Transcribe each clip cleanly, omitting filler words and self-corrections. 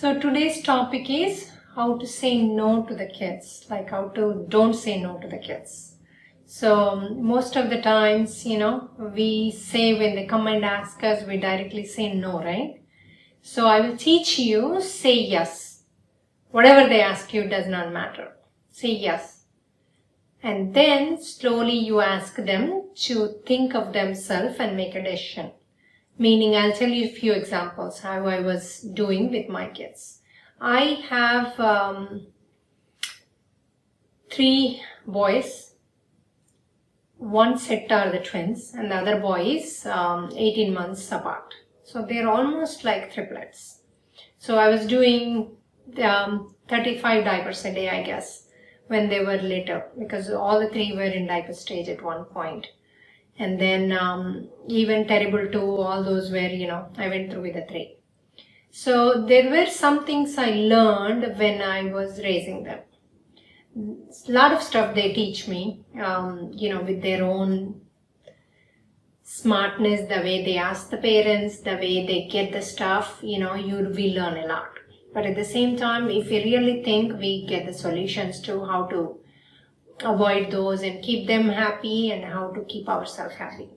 So today's topic is how to say no to the kids, like how to don't say no to the kids. So most of the times, we say when they come and ask us, we directly say no, right? So I will teach you, say yes. Whatever they ask you does not matter. Say yes. And then slowly you ask them to think of themselves and make a decision. Meaning, I'll tell you a few examples how I was doing with my kids. I have 3 boys. One set are the twins and the other boy is 18 months apart. So they're almost like triplets. So I was doing 35 diapers a day, I guess, when they were little, because all the 3 were in diaper stage at one point. And then even Terrible 2, all those were, I went through with the 3. So there were some things I learned when I was raising them. A lot of stuff they teach me, with their own smartness, the way they ask the parents, the way they get the stuff, we learn a lot. But at the same time, if we really think, we get the solutions to how to avoid those and keep them happy and how to keep ourselves happy.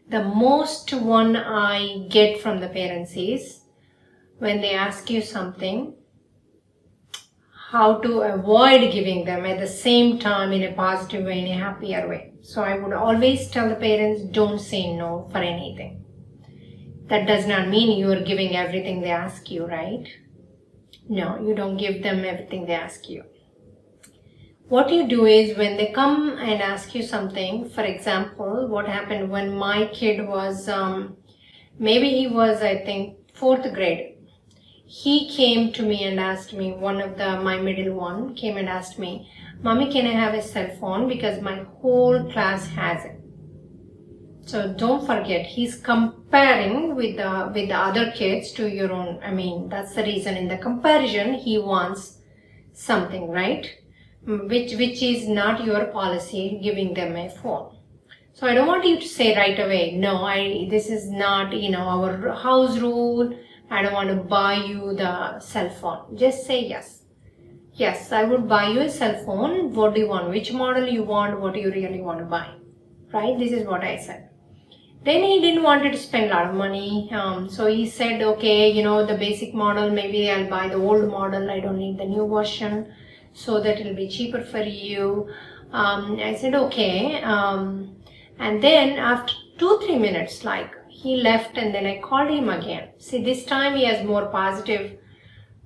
The most one I get from the parents is when they ask you something, how to avoid giving them at the same time in a positive way, in a happier way. So I would always tell the parents, don't say no for anything. That does not mean you are giving everything they ask you, right? No, you don't give them everything they ask you. What you do is when they come and ask you something, for example, what happened when my kid was, maybe he was, I think, 4th grade. He came to me and asked me, my middle one came and asked me, Mommy, can I have a cell phone? Because my whole class has it. So don't forget, he's comparing with the other kids to your own. That's the reason in the comparison, he wants something, right? Which is not your policy, giving them a phone. So I don't want you to say right away, no, this is not, our house rule. I don't want to buy you the cell phone. Just say yes. Yes, I would buy you a cell phone. What do you want? Which model you want? What do you really want to buy? Right? This is what I said. Then he didn't want to spend a lot of money. So he said, okay, the basic model, maybe I'll buy the old model. I don't need the new version, so that it'll be cheaper for you. I said, okay. And then after 2-3 minutes, he left, and then I called him again. See, this time he has more positive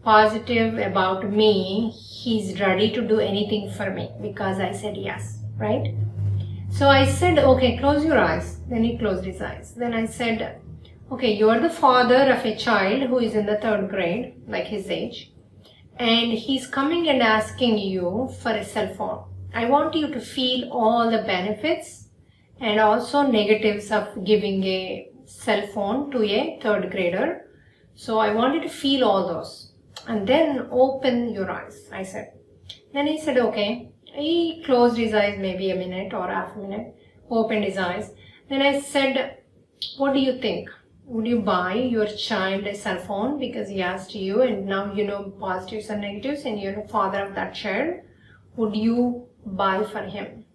about me. He's ready to do anything for me because I said yes, right? So I said, okay, close your eyes. Then he closed his eyes. Then I said, okay, you're the father of a child who is in the 3rd grade, like his age, and he's coming and asking you for a cell phone. I want you to feel all the benefits and also negatives of giving a cell phone to a 3rd grader. So I want you to feel all those and then open your eyes, I said. Then he said, okay. He closed his eyes maybe a minute or half a minute, opened his eyes. Then I said, what do you think? Would you buy your child a cell phone because he asked you and now you know positives and negatives and you're the father of that child? Would you buy for him?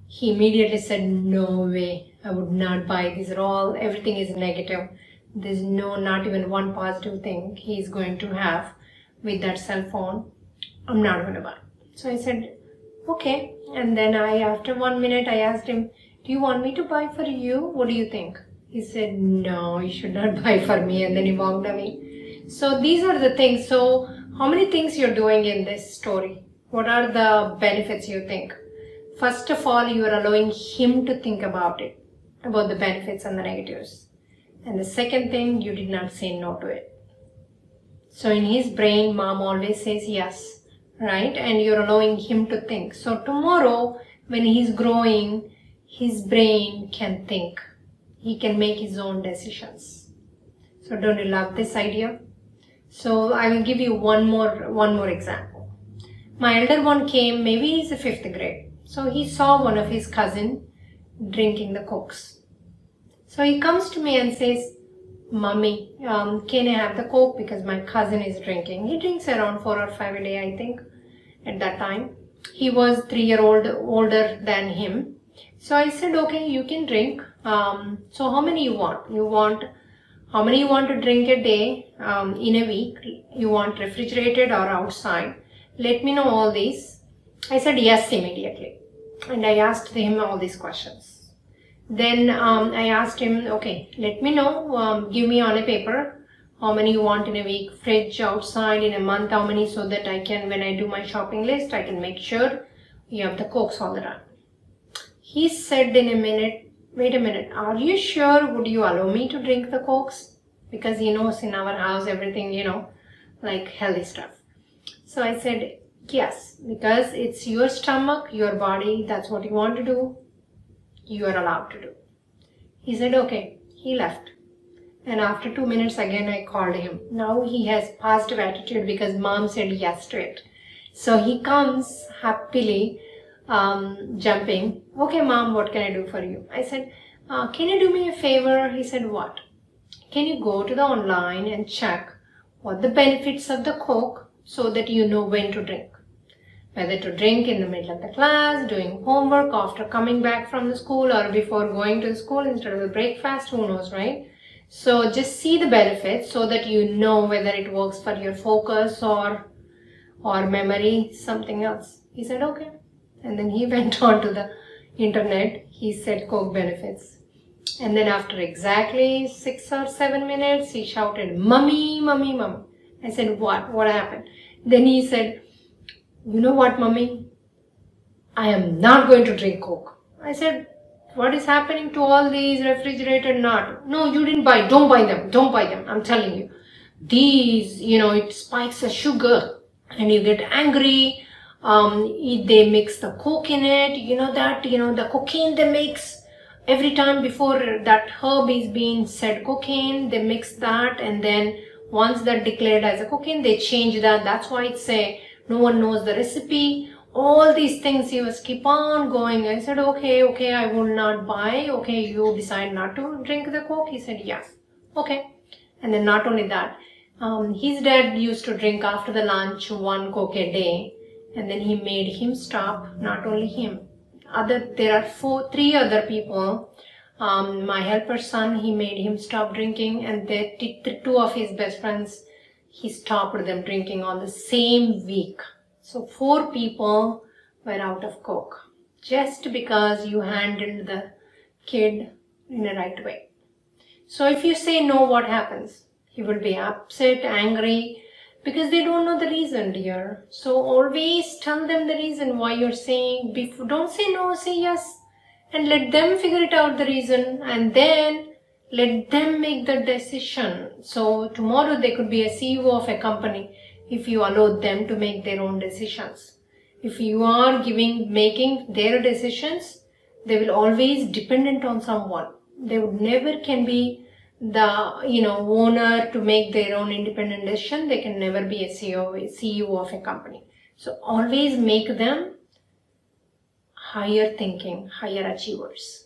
He immediately said, no way, I would not buy. Everything is negative. There's not even one positive thing he's going to have with that cell phone. I'm not going to buy. So I said, okay. And then after 1 minute, I asked him, do you want me to buy for you? What do you think? He said, no, you should not buy for me. And then he walked away. So these are the things. So how many things you're doing in this story? What are the benefits you think? First of all, you are allowing him to think about it, about the benefits and the negatives. And the second thing, you did not say no to it. So in his brain, mom always says yes, right? And you're allowing him to think. So tomorrow, when he's growing, his brain can think. He can make his own decisions. So don't you love this idea? So I will give you one more example. My elder one came, maybe he's a 5th grade. So he saw one of his cousin drinking the cokes. So he comes to me and says, Mommy, can I have the Coke because my cousin is drinking. He drinks around 4 or 5 a day, I think, at that time. He was 3-year-old older than him. So I said, okay, you can drink. So how many you want? How many you want to drink a day in a week? You want refrigerated or outside? Let me know all these. I said yes immediately. And I asked him all these questions. Then I asked him, okay, let me know, give me on a paper how many you want in a week, fridge, outside, in a month, how many, so that I can, when I do my shopping list, I can make sure you have the Cokes all the time. He said in a minute, wait a minute, are you sure? Would you allow me to drink the Cokes? Because he knows in our house everything, you know, like healthy stuff. So I said, yes, because it's your stomach, your body, that's what you want to do. You are allowed to do. He said, okay. He left. And after 2 minutes again I called him. Now he has positive attitude because mom said yes to it. So he comes happily jumping. Okay mom, what can I do for you? I said, can you do me a favor? He said, what? Can you go to the online and check what the benefits of the Coke so that you know when to drink? Whether to drink in the middle of the class, doing homework, after coming back from the school, or before going to the school instead of the breakfast, who knows, right? So just see the benefits so that you know whether it works for your focus or memory, something else. He said, okay. And then he went on to the internet. He said Coke benefits. And then after exactly 6 or 7 minutes, he shouted, Mummy, Mummy, Mummy. I said, what? What happened? Then he said, you know what, Mummy? I am not going to drink Coke. I said, what is happening to all these refrigerated nuts? No, you didn't buy. Don't buy them. Don't buy them. I'm telling you. These, you know, it spikes the sugar and you get angry. They mix the Coke in it. You know that, the cocaine they mix. Every time before that herb is being said cocaine, they mix that, and then once that declared as a cocaine, they change that. That's why it's no one knows the recipe. All these things, he was keep on going. I said, okay, I will not buy. Okay, you decide not to drink the Coke? He said, yes. Okay. And then not only that, his dad used to drink after the lunch 1 Coke a day. And then he made him stop, not only him. There are 3 other people. My helper's son, he made him stop drinking, and 2 of his best friends, he stopped them drinking on the same week. So 4 people were out of Coke just because you handled the kid in a right way. So if you say no, what happens? He will be upset, angry, because they don't know the reason, dear. So always tell them the reason why you're saying. Don't say no, say yes, and let them figure it out the reason, and then let them make the decision. So tomorrow they could be a CEO of a company if you allow them to make their own decisions. If you are making their decisions, they will always dependent on someone. They would never can be the owner to make their own independent decision. They can never be a CEO of a company. So always make them higher thinking, higher achievers.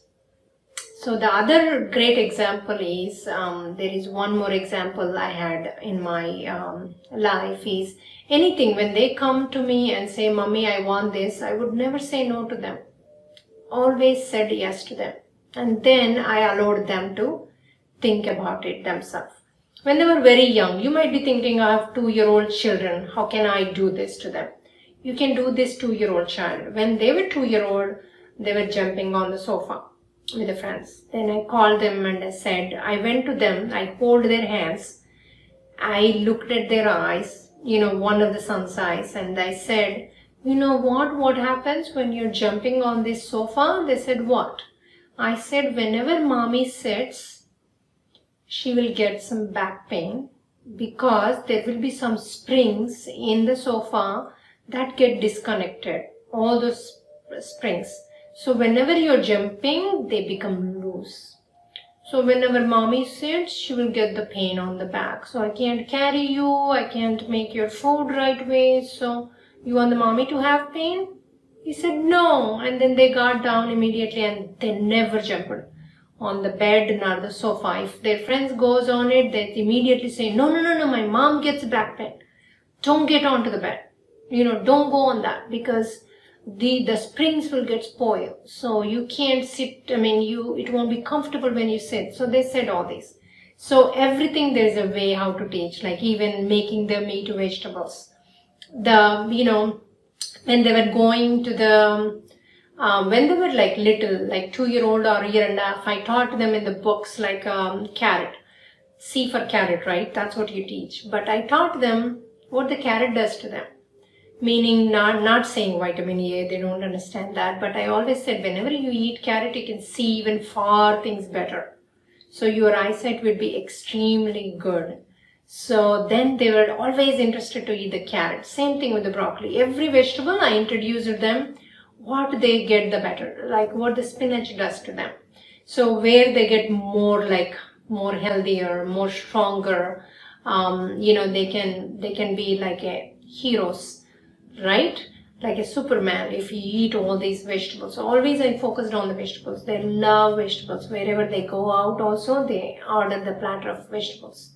So the other great example is, there is one more example I had in my life is anything. When they come to me and say, Mommy, I want this, I would never say no to them. Always said yes to them. And then I allowed them to think about it themselves. When they were very young, you might be thinking, I have 2-year-old children. How can I do this to them? You can do this 2-year-old child. When they were 2-year-old, they were jumping on the sofa with their friends. Then I called them and I said, I went to them, I hold their hands, I looked at their eyes, one of the son's eyes, and I said, you know what happens when you're jumping on this sofa? They said, what? I said, whenever mommy sits, she will get some back pain because there will be some springs in the sofa that get disconnected, all those springs. So whenever you're jumping, they become loose. So whenever mommy sits, she will get the pain on the back. So I can't carry you, I can't make your food right way. So you want the mommy to have pain? He said no. And then they got down immediately and they never jumped. on the bed nor the sofa. If their friends goes on it, they immediately say, no, my mom gets back pain. Don't get onto the bed. Don't go on that, because the springs will get spoiled. So you can't sit, it won't be comfortable when you sit. So they said all this. So everything there's a way how to teach, like even making them eat vegetables. When they were going to the, when they were like little, like 2-year-old or 1.5 years, I taught them in the books like carrot. C for carrot, right? That's what you teach. But I taught them what the carrot does to them. Meaning not saying vitamin A, they don't understand that. But I always said whenever you eat carrot, you can see even far things better. So your eyesight will be extremely good. So then they were always interested to eat the carrot. Same thing with the broccoli. Every vegetable I introduced them, what they get the better, like what the spinach does to them. So where they get more healthier, more stronger, they can be like a heroes, right? Like a Superman if you eat all these vegetables. So always I focused on the vegetables. They love vegetables. Wherever they go out also, they order the platter of vegetables.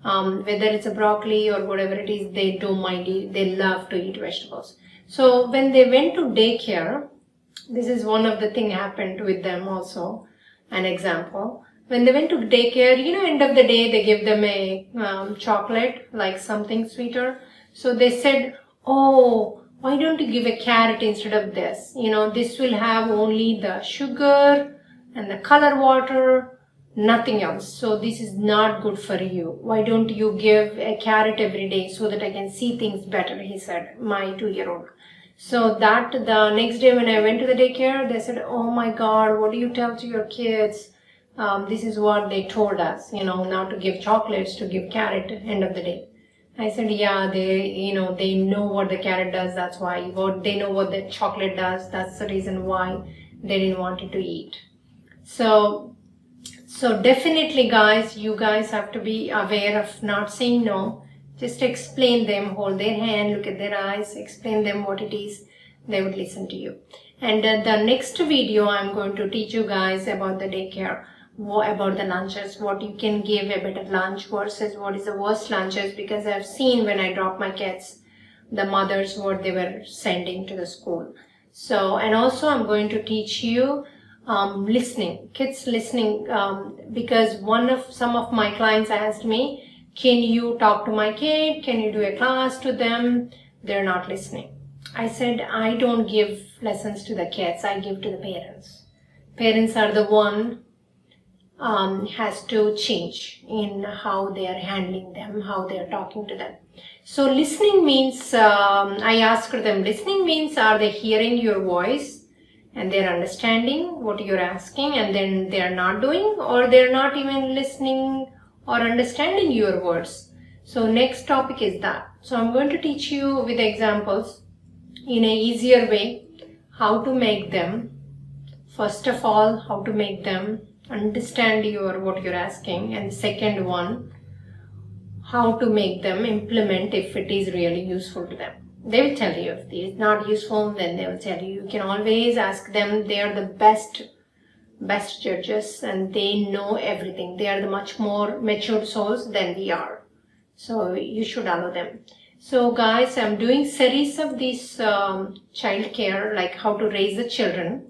Whether it's a broccoli or whatever it is, they don't mind it. They love to eat vegetables. So when they went to daycare, this is one of the thing happened with them also, an example. When they went to daycare, end of the day, they give them a chocolate, like something sweeter. So they said, oh, why don't you give a carrot instead of this? This will have only the sugar and the color water, nothing else. So this is not good for you. Why don't you give a carrot every day so that I can see things better, he said, my 2-year-old. So that the next day when I went to the daycare, they said, oh my God, what do you tell to your kids? This is what they told us, not to give chocolates, to give carrot end of the day. I said, yeah, they know what the carrot does. That's why. They know what the chocolate does. That's the reason why they didn't want it to eat. So definitely, guys, you guys have to be aware of not saying no. Just explain them, hold their hand, look at their eyes, explain them what it is. They would listen to you. And the next video, I'm going to teach you guys about the daycare, about the lunches, what you can give a better lunch versus what is the worst lunches, because I've seen when I drop my kids, the mothers, what they were sending to the school. So, and also I'm going to teach you listening, kids listening, because some of my clients asked me, can you talk to my kid? Can you do a class to them? They're not listening. I said, I don't give lessons to the kids. I give to the parents. Parents are the one has to change in how they are handling them, how they are talking to them. So listening means, I asked them, listening means, are they hearing your voice and they're understanding what you're asking and then they're not doing, or they're not even listening or understanding your words? So next topic is that. So I'm going to teach you with examples in a easier way how to make them, first of all, how to make them understand what you're asking, and second one, how to make them implement if it is really useful to them. They will tell you. If it's not useful, then they will tell you. You can always ask them. They are the best judges and they know everything. They are the much more matured souls than we are. So you should allow them. So guys, I'm doing series of these child care, like how to raise the children.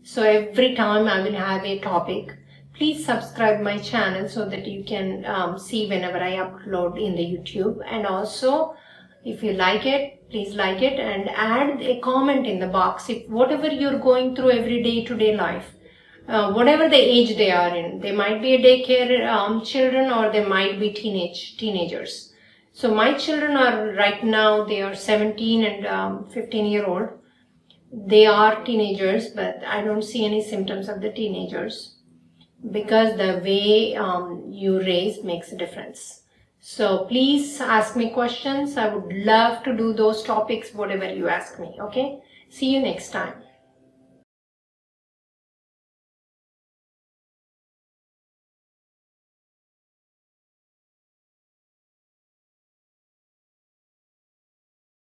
So every time I will have a topic. Please subscribe my channel so that you can see whenever I upload in the YouTube. And also, if you like it, please like it and add a comment in the box. If whatever you're going through every day-to-day life, whatever the age they are in, they might be a daycare children or they might be teenagers. So my children are right now, they are 17 and 15-year-old. They are teenagers, but I don't see any symptoms of the teenagers because the way you raise makes a difference. So please ask me questions. I would love to do those topics, whatever you ask me. Okay. See you next time.